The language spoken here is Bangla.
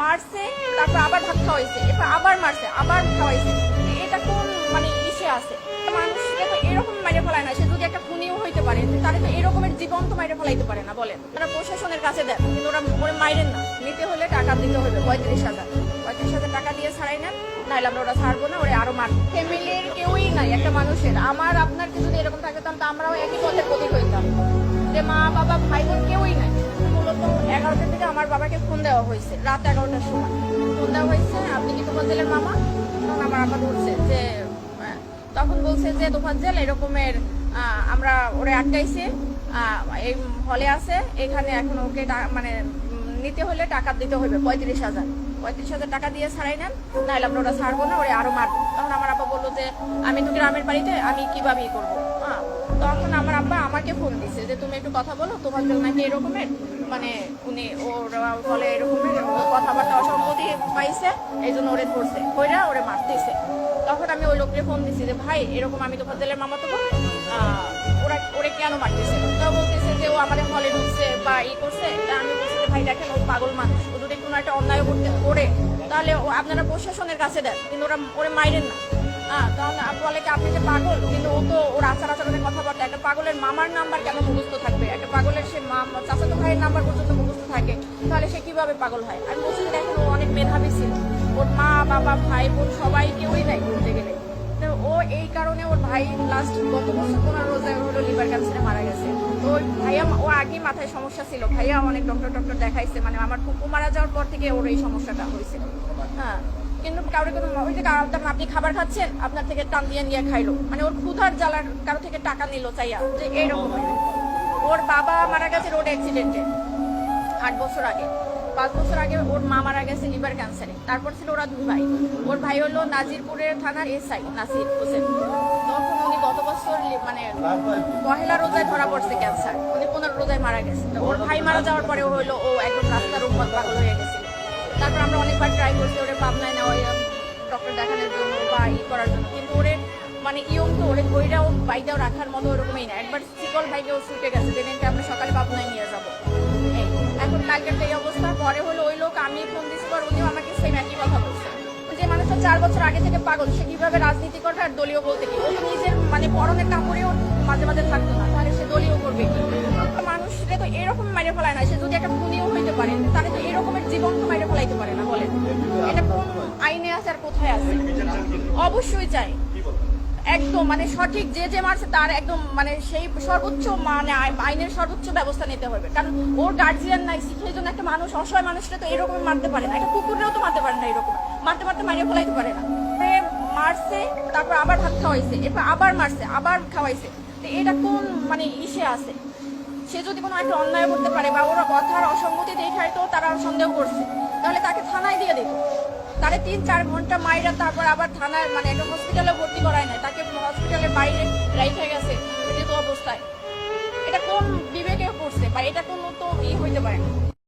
মারছে, তারপর আবার ভাত খাওয়াইছে, এরপর আবার মারছে, আবার খাওয়াইছে। এটা কোন মানে ইসে আছে? মানুষকে তো এরকম মাইরে ফেলায় না, সে যদি একটা খুনিও হইতে পারে তাহলে তো এরকমের জীবন তো মাইরে ফেলাইতে পারে না বলেন। ওরা প্রশাসনের কাছে দেন, কিন্তু ওরা ওরা মাইরেন না। নিতে হলে টাকা দিতে হবে 35,000। 35,000 টাকা দিয়ে ছাড়াই নেন, নাহলে আমরা ওরা ছাড়বো না, ওরা আরো মারবো। ফ্যামিলির কেউই নাই একটা মানুষের। আমার আপনার কি যদি এরকম থাকতাম তো আমরাও একই পথের প্রতীক হইতাম, যে মা বাবা ভাই বোন কেউই নাই। মূলত 11টার দিকে আমার বাবাকে ফোন দেওয়া হয়েছে, রাত 11টার সময় ফোন দেওয়া হয়েছে, আপনি কি তোফাজ্জেলের মামা? তখন আমার আপা ধরছে যে তখন বলছে যে তোফাজ্জেল এরকমের আমরা ওরে আটকাইছে, এই হলে আছে, এখানে এখন ওকে মানে নিতে হলে টাকা দিতে হবে 35,000। 35,000 টাকা দিয়ে ছাড়াই নেন, নাহলে আমরা ওরা ছাড়বো না, ওরা আরো মারবো। তখন আমার আপা বললো যে আমি তো গ্রামের বাড়িতে, আমি কিভাবে করবো। তখন আমার আব্বা আমাকে ফোন দিছে যে তুমি একটু কথা বলো, তোমার নাকি এরকমের মানে উনি ওর বলে এরকমের কথাবার্তা অসম্মতি পাইছে, এই জন্য ওরে ধরছে, ওইরা ওরে মারতেছে। তখন আমি ওই লোককে ফোন দিছি যে ভাই এরকম আমি তো ফাজ্জেলের মামা, তো ওরা ওরে কেন মারতেছে? তো বলতেছে যে ও আমাদের হলে ঢুকছে বা ই করছে। তা আমি বলছি যে ভাই দেখেন ও পাগল মানুষ, ও যদি কোনো একটা অন্যায় করতে করে তাহলে আপনারা প্রশাসনের কাছে দেন, কিন্তু ওরা ওরে মাইরেন না। তখন বলে কি আপনি যে পাগল, কিন্তু ও তো ওর আচার আচরণের কথাবার্তা, একটা পাগলের মামার নাম্বার কেন মুখস্থ থাকবে? একটা পাগলের সে চাচাতো ভাইয়ের নাম্বার পর্যন্ত মুখস্থ থাকে, তাহলে সে কিভাবে পাগল হয়? আমি বলছি যে দেখেন ও অনেক মেধাবী ছিল, ওর মা বাবা ভাই বোন সবাই কেউই নাই বলতে গেলে। তো ও এই কারণে ওর ভাই লাস্ট গত বছর 15 রোজায় হলো লিভার ক্যান্সারে মারা গেছে। তো ওই ভাইয়া ও আগে মাথায় সমস্যা ছিল, ভাইয়া অনেক ডক্টর দেখাইছে, মানে আমার ফুপু মারা যাওয়ার পর থেকে ওর এই সমস্যাটা হয়েছিল। কিন্তু কারো কোনো ওই যে আপনি খাবার খাচ্ছেন, আপনার থেকে টান দিয়ে নিয়ে খাইলো, মানে ওর ক্ষুধার জ্বালার কারো থেকে টাকা নিল চাইয়া, যে এইরকম। ওর বাবা মারা গেছে রোড অ্যাক্সিডেন্টে 8 বছর আগে। 5 বছর আগে ওর মা মারা গেছে লিভার ক্যান্সারে। তারপর ছিল ওরা 2 ভাই। ওর ভাই হলো নাজিরপুরের থানার এসআই নাসির হোসেন। তখন উনি গত বছর মানে পহেলা রোজায় ধরা পড়ছে ক্যান্সার, উনি 15 রোজায় মারা গেছে। ওর ভাই মারা যাওয়ার পরে হলো ও একদম রাস্তার উন্মাদ পাগল হয়ে গেছিল। তারপর আমরা অনেকবার ট্রাই করছি ওরে পাবনায় নেওয়া ডক্টর দেখানোর জন্য বা করার জন্য, কিন্তু ওরে মানে ইয়ং তো ওরে বইটাও বাইটাও রাখার মতো ওরকমই না। একবার শিকল ভাইকেও ছুটে গেছে, যেদিনকে আমরা সকালে পাবনায় নিয়ে যাবো। এখন কালকের এই অবস্থা। পরে হলো ওই লোক, আমি ফোন দিচ্ছি পর উনিও আমাকে সেম একই কথা বলছে, যে মানুষটা 4 বছর আগে থেকে পাগল, সে কিভাবে রাজনীতি করবে আর দলীয় বলতে কি? ও তো নিজের মানে পরনের কাপড়েও মাঝে মাঝে থাকতো না, তাহলে সে দলীয় করবে কি? মানুষকে তো এরকম মাইরে ফেলায় না, সে যদি একটা খুনিও হইতে পারে তাহলে তো এরকমের জীবন তো মাইরে ফেলাইতে পারে না বলেন। এটা কোন আইনে আছে আর কোথায় আছে? অবশ্যই চাই একদম মানে সঠিক, যে মারছে তার একদম মানে সেই সর্বোচ্চ মানে আইনের সর্বোচ্চ ব্যবস্থা নিতে হবে। কারণ ওর গার্জিয়ান নাই, সেই জন্য একটা মানুষ অসহায় মানুষটা তো এরকম মারতে পারে না, একটা কুকুরেও তো মারতে পারে না, এরকম মারতে মারতে মারিয়ে ফেলাইতে পারে না। মারছে, তারপর আবার ভাত খাওয়াইছে, এরপর আবার মারছে, আবার খাওয়াইছে। তো এটা কোন মানে ইসে আছে? সে যদি কোনো একটা অন্যায় করতে পারে বা ওরা কথার অসঙ্গতি দেখায় তো তারা সন্দেহ করছে, তাহলে তাকে থানায় দিয়ে দিত। তারে 3-4 ঘন্টা মাইরা তারপর আবার থানায় মানে একটা হসপিটালে ভর্তি করায় নাই, তাকে